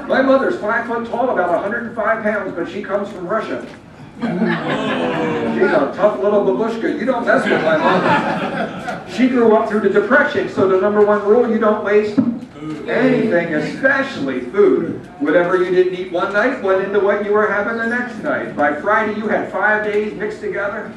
My mother's 5 foot tall, about 105 pounds, but she comes from Russia. She's a tough little babushka. You don't mess with my mother. She grew up through the Depression, so the #1 rule, you don't waste anything, especially food. Whatever you didn't eat one night went into what you were having the next night. By Friday, you had 5 days mixed together.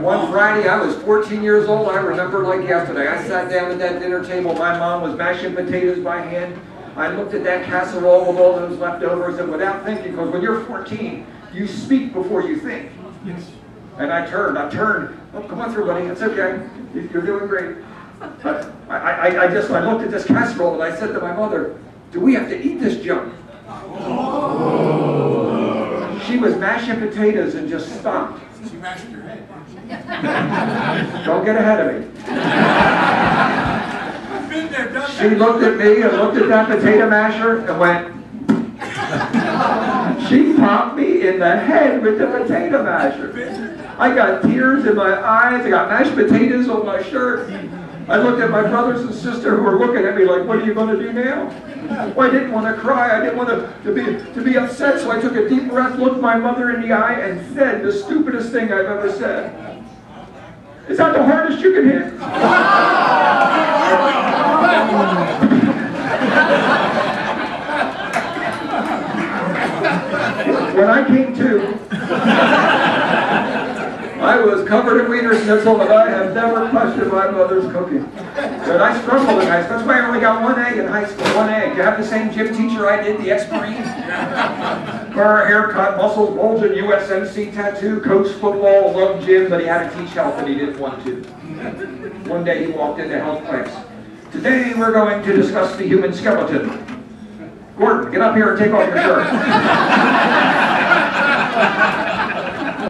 One Friday, I was 14 years old. I remember like yesterday. I sat down at that dinner table. My mom was mashing potatoes by hand. I looked at that casserole with all those leftovers, and without thinking, because when you're 14, you speak before you think. Yes. And I turned. Oh, come on through, buddy. It's okay. You're doing great. I looked at this casserole and I said to my mother, do we have to eat this junk? Oh. She was mashing potatoes and just stopped. She mashed your head. Don't get ahead of me. Been there, done She looked at me and looked at that potato masher and went, she popped me in the head with the potato masher. I got tears in my eyes, I got mashed potatoes on my shirt. I looked at my brothers and sister who were looking at me like, what are you going to do now? Well, I didn't want to cry, I didn't want to be upset, so I took a deep breath, looked my mother in the eye, and said the stupidest thing I've ever said. Is that the hardest you can hit? When I came to, I was covered in wiener schnitzel, and I have never questioned my mother's cooking. But I struggled in high school. That's why I only got 1 A in high school, 1 A. You have the same gym teacher I did, the ex-Marine? Car, haircut, muscles bulging, USMC tattoo, coach football, loved gym, but he had to teach health and he didn't want to. One day he walked into health class. Today we're going to discuss the human skeleton. Gordon, get up here and take off your shirt.